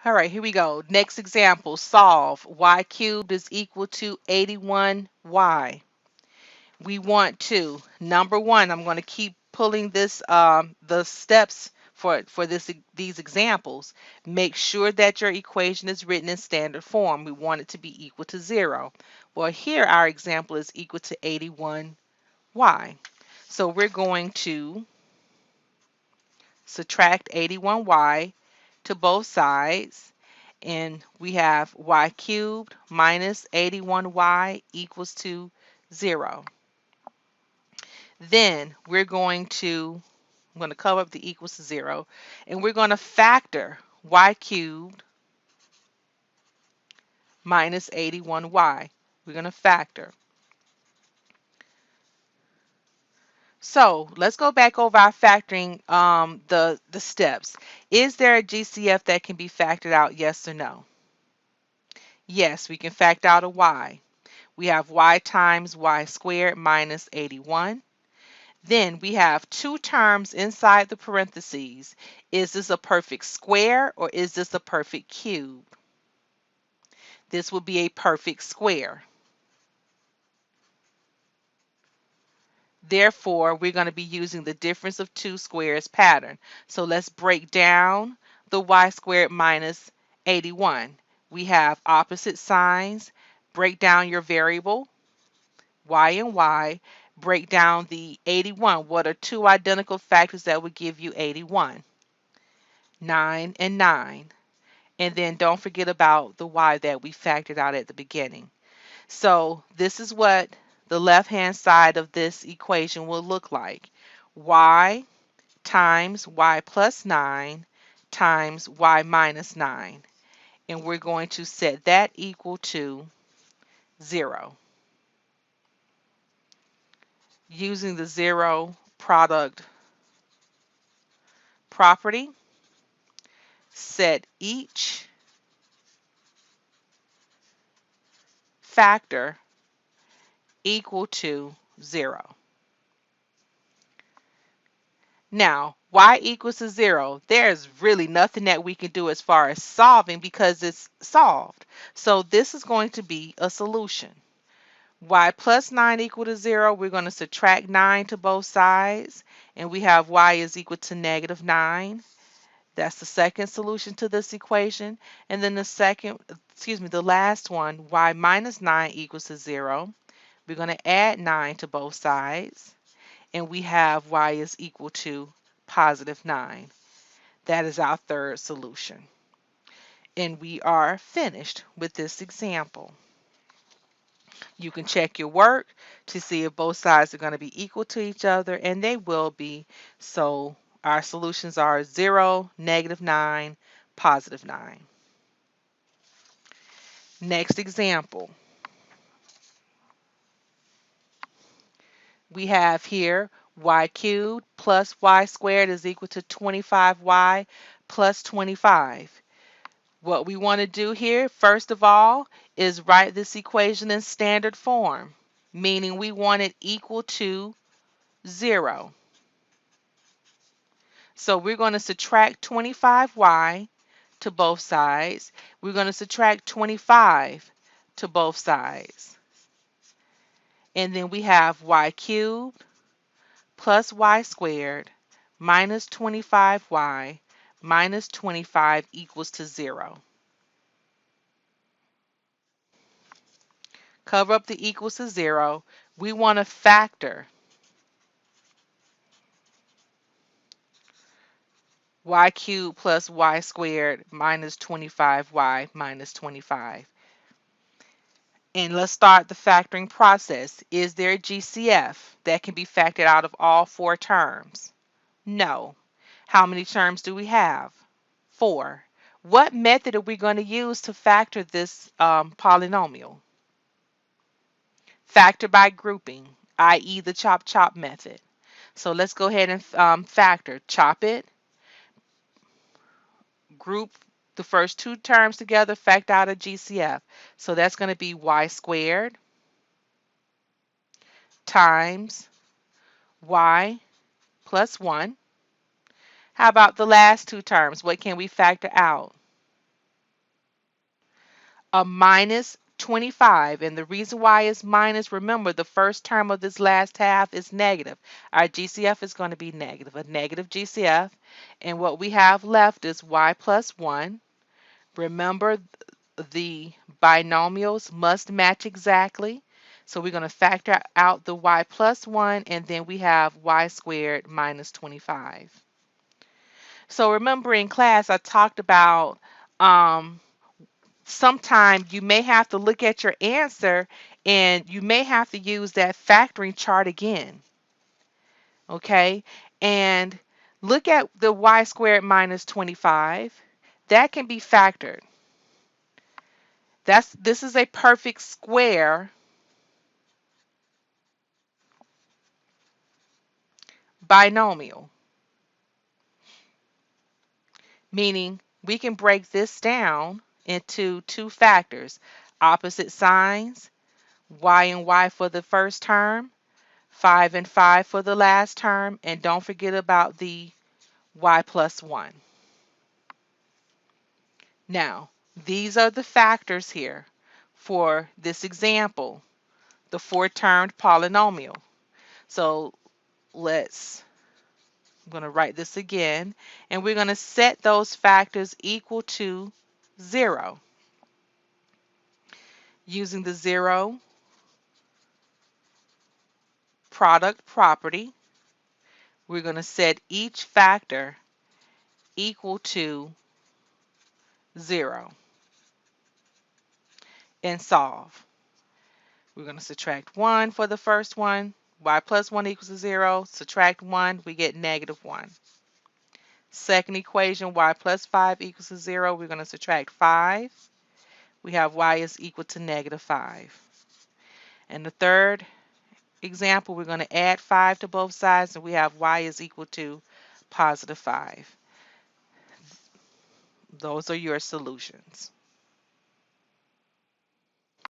All right, here we go. Next example, solve. Y cubed is equal to 81y. We want to, number one, I'm going to keep pulling this, the steps for these examples. Make sure that your equation is written in standard form. We want it to be equal to 0. Well, here our example is equal to 81y. So we're going to subtract 81y to both sides, and we have y cubed minus 81y equals to 0. Then I'm going to cover up the equals to 0, and we're going to factor y cubed minus 81y. We're going to factor. So let's go back over our factoring, the steps. Is there a GCF that can be factored out? Yes or no? Yes, we can factor out a y. We have y times y squared minus 81. Then we have two terms inside the parentheses. Is this a perfect square or is this a perfect cube? This would be a perfect square. Therefore, we're going to be using the difference of two squares pattern. So let's break down the y squared minus 81. We have opposite signs. Break down your variable, y and y. Break down the 81. What are two identical factors that would give you 81? 9 and 9. And then don't forget about the y that we factored out at the beginning. So this is what the left-hand side of this equation will look like. Y times y plus 9 times y minus 9. And we're going to set that equal to 0. Using the zero product property, set each factor equal to 0. Now, y equals to 0, there's really nothing that we can do as far as solving because it's solved. So this is going to be a solution. Y plus 9 equal to 0, we're going to subtract 9 to both sides, and we have y is equal to negative 9. That's the second solution to this equation. And then the last one, y minus 9 equals to 0. We're going to add 9 to both sides, and we have y is equal to positive 9. That is our third solution. And we are finished with this example. You can check your work to see if both sides are going to be equal to each other, and they will be. So our solutions are 0, negative 9, positive 9. Next example. We have here y cubed plus y squared is equal to 25y plus 25. What we want to do here, first of all, is write this equation in standard form, meaning we want it equal to 0. So we're going to subtract 25y to both sides. We're going to subtract 25 to both sides. And then we have y cubed plus y squared minus 25y minus 25 equals to 0. Cover up the equals to 0. We want to factor y cubed plus y squared minus 25y minus 25. And let's start the factoring process. Is there a GCF that can be factored out of all four terms? No. How many terms do we have? 4. What method are we going to use to factor this polynomial? Factor by grouping, i.e. the chop-chop method. So let's go ahead and factor. Chop it, group the first two terms together, factor out a GCF. So that's going to be y squared times y plus 1. How about the last two terms? What can we factor out? a minus 25. And the reason why it's minus, remember the first term of this last half is negative. Our GCF is going to be negative, a negative GCF. And what we have left is y plus 1. Remember, the binomials must match exactly. So we're going to factor out the y plus 1, and then we have y squared minus 25. So remember in class I talked about um, sometime you may have to look at your answer and you may have to use that factoring chart again. Okay? And look at the y squared minus 25. That can be factored. This is a perfect square binomial, meaning we can break this down into two factors, opposite signs, y and y for the first term, 5 and 5 for the last term, and don't forget about the y plus 1. Now, these are the factors here for this example, the four-termed polynomial. So I'm going to write this again, and we're going to set those factors equal to 0. Using the 0 product property, we're going to set each factor equal to 0 and solve. We're going to subtract 1 for the first one. Y plus 1 equals to 0. Subtract 1, we get negative 1. Second equation, y plus 5 equals to 0. We're going to subtract 5. We have y is equal to negative 5. And the third example, we're going to add 5 to both sides, and we have y is equal to positive 5. Those are your solutions.